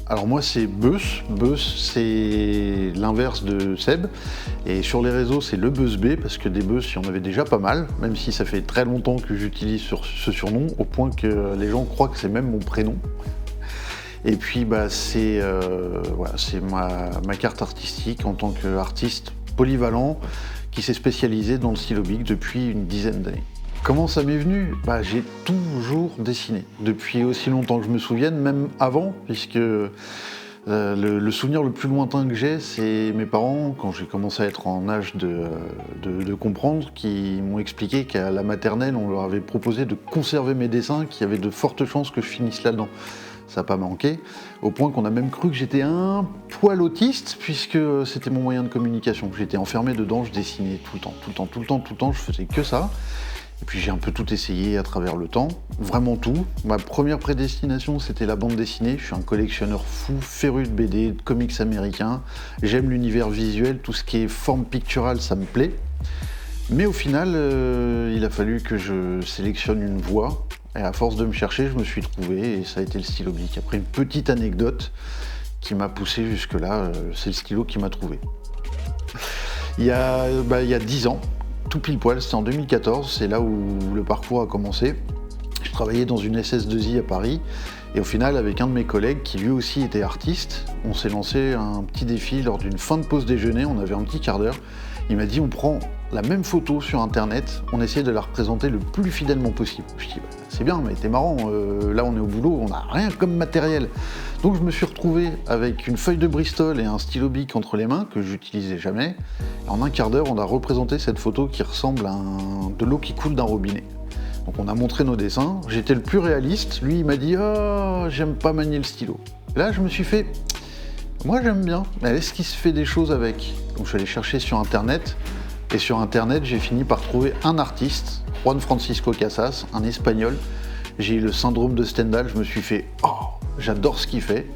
Alors moi c'est Beus. Beus c'est l'inverse de Seb. Et sur les réseaux c'est le Beus B parce que des Beus il y en avait déjà pas mal, même si ça fait très longtemps que j'utilise ce surnom, au point que les gens croient que c'est même mon prénom. Et puis c'est ma carte artistique en tant qu'artiste polyvalent qui s'est spécialisé dans le stylo bic depuis une dizaine d'années. Comment ça m'est venu ? J'ai toujours dessiné, depuis aussi longtemps que je me souvienne, même avant, puisque le souvenir le plus lointain que j'ai, c'est mes parents, quand j'ai commencé à être en âge de comprendre, qui m'ont expliqué qu'à la maternelle, on leur avait proposé de conserver mes dessins, qu'il y avait de fortes chances que je finisse là-dedans. Ça n'a pas manqué, au point qu'on a même cru que j'étais un poil autiste, puisque c'était mon moyen de communication. J'étais enfermé dedans, je dessinais tout le temps, je faisais que ça. Et puis j'ai un peu tout essayé à travers le temps, vraiment tout. Ma première prédestination, c'était la bande dessinée. Je suis un collectionneur fou, féru de BD, de comics américains. J'aime l'univers visuel, tout ce qui est forme picturale, ça me plaît. Mais au final, il a fallu que je sélectionne une voie. Et à force de me chercher, je me suis trouvé et ça a été le stylo bic. Après une petite anecdote qui m'a poussé jusque-là, c'est le stylo qui m'a trouvé. Il y a 10 ans, tout pile poil, c'était en 2014, c'est là où le parcours a commencé. Je travaillais dans une SS2I à Paris et au final, avec un de mes collègues qui lui aussi était artiste, on s'est lancé un petit défi lors d'une fin de pause déjeuner, on avait un petit quart d'heure. Il m'a dit on prend la même photo sur internet, on essaie de la représenter le plus fidèlement possible. Je dis c'est bien mais t'es marrant, là on est au boulot, on n'a rien comme matériel. Donc je me suis retrouvé avec une feuille de Bristol et un stylo bic entre les mains que j'utilisais jamais. Et en un quart d'heure on a représenté cette photo qui ressemble à de l'eau qui coule d'un robinet. Donc on a montré nos dessins, j'étais le plus réaliste, lui il m'a dit j'aime pas manier le stylo. Et là je me suis fait moi j'aime bien, mais est-ce qu'il se fait des choses avec ? Donc je suis allé chercher sur internet, et sur internet j'ai fini par trouver un artiste, Juan Francisco Casas, un espagnol. J'ai eu le syndrome de Stendhal, je me suis fait j'adore ce qu'il fait,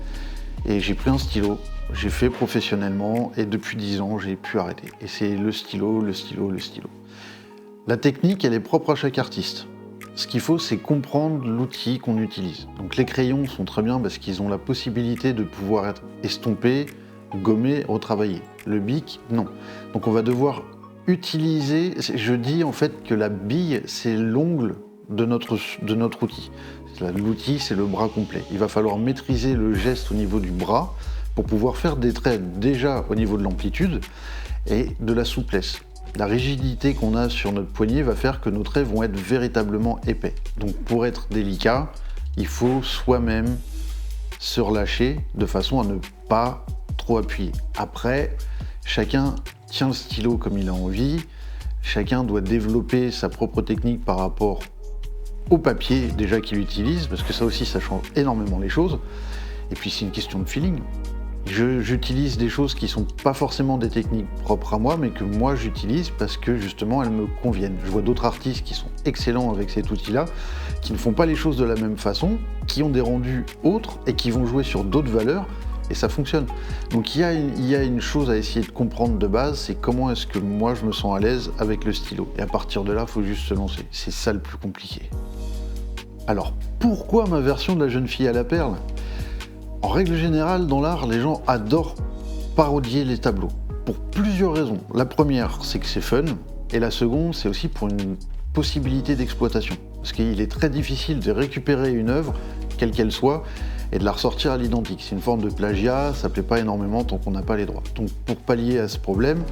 et j'ai pris un stylo, j'ai fait professionnellement, et depuis 10 ans j'ai pu arrêter. Et c'est le stylo. La technique elle est propre à chaque artiste. Ce qu'il faut, c'est comprendre l'outil qu'on utilise. Donc les crayons sont très bien parce qu'ils ont la possibilité de pouvoir être estompés, gommés, retravaillés. Le bic, non. Donc on va devoir utiliser, je dis en fait que la bille, c'est l'ongle de notre outil. L'outil, c'est le bras complet. Il va falloir maîtriser le geste au niveau du bras pour pouvoir faire des traits déjà au niveau de l'amplitude et de la souplesse. La rigidité qu'on a sur notre poignet va faire que nos traits vont être véritablement épais. Donc pour être délicat, il faut soi-même se relâcher de façon à ne pas trop appuyer. Après, chacun tient le stylo comme il a envie, chacun doit développer sa propre technique par rapport au papier déjà qu'il utilise, parce que ça aussi ça change énormément les choses. Et puis c'est une question de feeling. J'utilise des choses qui sont pas forcément des techniques propres à moi, mais que moi j'utilise parce que justement elles me conviennent. Je vois d'autres artistes qui sont excellents avec cet outil-là, qui ne font pas les choses de la même façon, qui ont des rendus autres et qui vont jouer sur d'autres valeurs, et ça fonctionne. Donc il y a une chose à essayer de comprendre de base, c'est comment est-ce que moi je me sens à l'aise avec le stylo. Et à partir de là, il faut juste se lancer. C'est ça le plus compliqué. Alors pourquoi ma version de la jeune fille à la perle ? En règle générale, dans l'art, les gens adorent parodier les tableaux, pour plusieurs raisons. La première, c'est que c'est fun, et la seconde, c'est aussi pour une possibilité d'exploitation. Parce qu'il est très difficile de récupérer une œuvre, quelle qu'elle soit, et de la ressortir à l'identique. C'est une forme de plagiat, ça plaît pas énormément tant qu'on n'a pas les droits. Donc pour pallier à ce problème,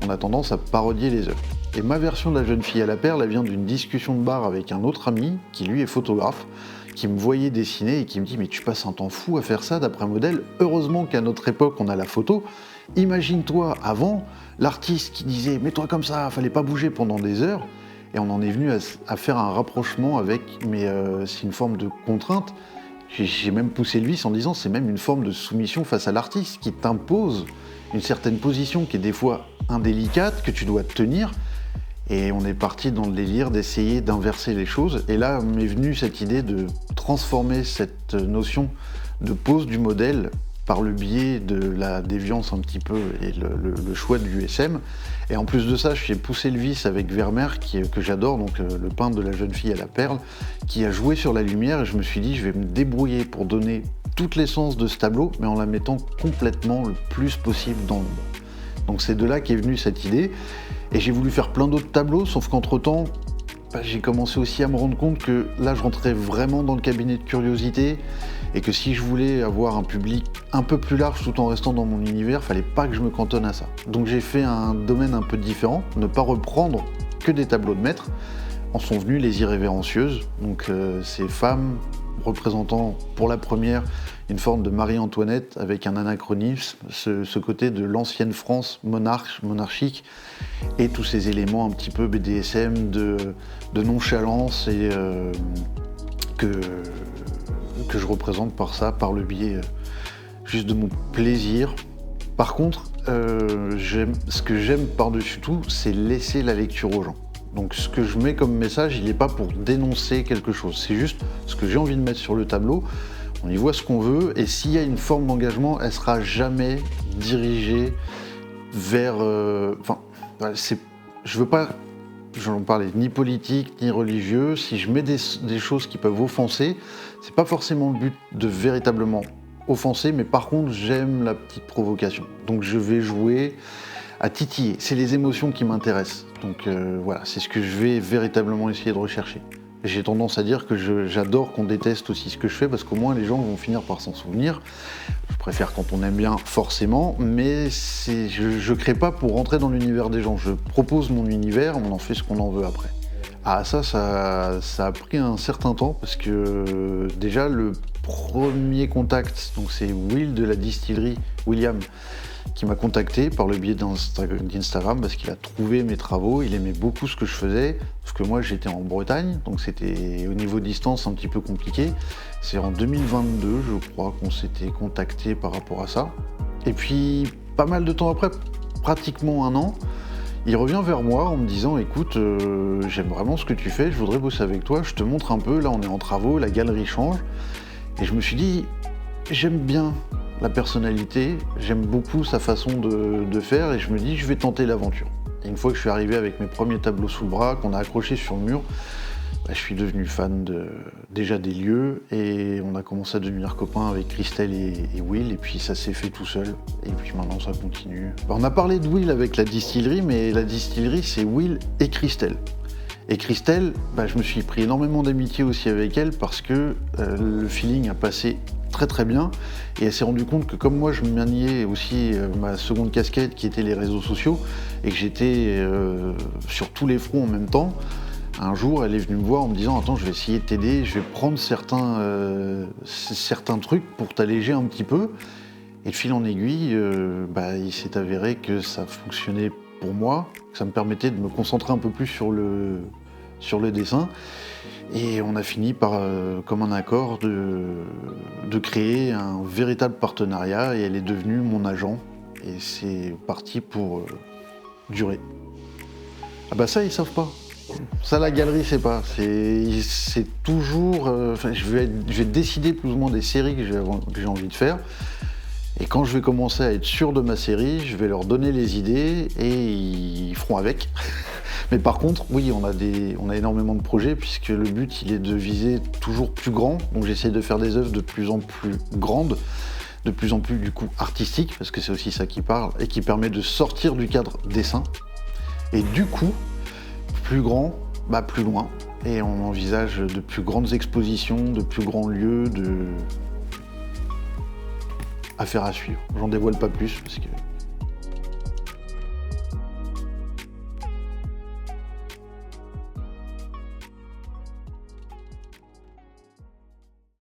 on a tendance à parodier les œuvres. Et ma version de la jeune fille à la perle, elle vient d'une discussion de bar avec un autre ami, qui lui est photographe, qui me voyait dessiner et qui me dit « mais tu passes un temps fou à faire ça d'après un modèle, heureusement qu'à notre époque on a la photo. Imagine-toi avant, l'artiste qui disait « mets-toi comme ça, fallait pas bouger pendant des heures ». Et on en est venu à faire un rapprochement avec, mais c'est une forme de contrainte. J'ai même poussé le vice en disant c'est même une forme de soumission face à l'artiste qui t'impose une certaine position qui est des fois indélicate, que tu dois tenir. Et on est parti dans le délire d'essayer d'inverser les choses. Et là m'est venue cette idée de transformer cette notion de pose du modèle par le biais de la déviance un petit peu et le choix de l'USM. Et en plus de ça, j'ai poussé le vice avec Vermeer, que j'adore, donc le peintre de la jeune fille à la perle, qui a joué sur la lumière. Et je me suis dit, je vais me débrouiller pour donner toute l'essence de ce tableau, mais en la mettant complètement le plus possible dans l'ombre. Donc c'est de là qu'est venue cette idée, et j'ai voulu faire plein d'autres tableaux, sauf qu'entre-temps, j'ai commencé aussi à me rendre compte que là je rentrais vraiment dans le cabinet de curiosité, et que si je voulais avoir un public un peu plus large tout en restant dans mon univers, fallait pas que je me cantonne à ça. Donc j'ai fait un domaine un peu différent, ne pas reprendre que des tableaux de maîtres. En sont venues les irrévérencieuses, donc ces femmes représentant pour la première une forme de Marie-Antoinette avec un anachronisme, ce côté de l'ancienne France monarchique, et tous ces éléments un petit peu BDSM de nonchalance et que je représente par ça, par le biais juste de mon plaisir. Par contre, ce que j'aime par-dessus tout, c'est laisser la lecture aux gens. Donc ce que je mets comme message, il n'est pas pour dénoncer quelque chose, c'est juste ce que j'ai envie de mettre sur le tableau. On y voit ce qu'on veut, et s'il y a une forme d'engagement, elle sera jamais dirigée vers... je veux pas, j'en parlais, ni politique, ni religieux. Si je mets des choses qui peuvent offenser, c'est pas forcément le but de véritablement offenser, mais par contre, j'aime la petite provocation. Donc je vais jouer à titiller. C'est les émotions qui m'intéressent. Donc voilà, c'est ce que je vais véritablement essayer de rechercher. J'ai tendance à dire que j'adore qu'on déteste aussi ce que je fais, parce qu'au moins les gens vont finir par s'en souvenir. Je préfère quand on aime bien, forcément, mais je crée pas pour rentrer dans l'univers des gens. Je propose mon univers, on en fait ce qu'on en veut après. Ah ça a pris un certain temps, parce que déjà le premier contact, donc c'est Will de la distillerie, William, qui m'a contacté par le biais d'Instagram, parce qu'il a trouvé mes travaux, il aimait beaucoup ce que je faisais, parce que moi j'étais en Bretagne, donc c'était au niveau distance un petit peu compliqué. C'est en 2022, je crois, qu'on s'était contacté par rapport à ça. Et puis, pas mal de temps après, pratiquement un an, il revient vers moi en me disant « Écoute, j'aime vraiment ce que tu fais, je voudrais bosser avec toi, je te montre un peu, là on est en travaux, la galerie change. » Et je me suis dit « J'aime bien la personnalité, j'aime beaucoup sa façon de faire, et je me dis je vais tenter l'aventure. » Et une fois que je suis arrivé avec mes premiers tableaux sous le bras, qu'on a accrochés sur le mur, je suis devenu fan déjà des lieux, et on a commencé à devenir copains avec Christelle et Will, et puis ça s'est fait tout seul, et puis maintenant ça continue. On a parlé de Will avec la distillerie, mais la distillerie c'est Will et Christelle. Et Christelle, je me suis pris énormément d'amitié aussi avec elle, parce que le feeling a passé très très bien, et elle s'est rendue compte que comme moi je maniais aussi ma seconde casquette qui était les réseaux sociaux, et que j'étais sur tous les fronts en même temps, un jour elle est venue me voir en me disant « Attends, je vais essayer de t'aider, je vais prendre certains trucs pour t'alléger un petit peu ». Et de fil en aiguille, il s'est avéré que ça fonctionnait pour moi, que ça me permettait de me concentrer un peu plus sur le dessin. Et on a fini par, comme un accord, de créer un véritable partenariat, et elle est devenue mon agent. Et c'est parti pour durer. Ah bah ça, ils savent pas. Ça, la galerie, c'est pas. C'est toujours... je vais décider plus ou moins des séries que j'ai envie de faire. Et quand je vais commencer à être sûr de ma série, je vais leur donner les idées, et ils feront avec. Mais par contre, oui, on a énormément de projets, puisque le but, il est de viser toujours plus grand. Donc j'essaie de faire des œuvres de plus en plus grandes, de plus en plus, du coup, artistiques, parce que c'est aussi ça qui parle, et qui permet de sortir du cadre dessin. Et du coup, plus grand, plus loin. Et on envisage de plus grandes expositions, de plus grands lieux, affaire à suivre. J'en dévoile pas plus, parce que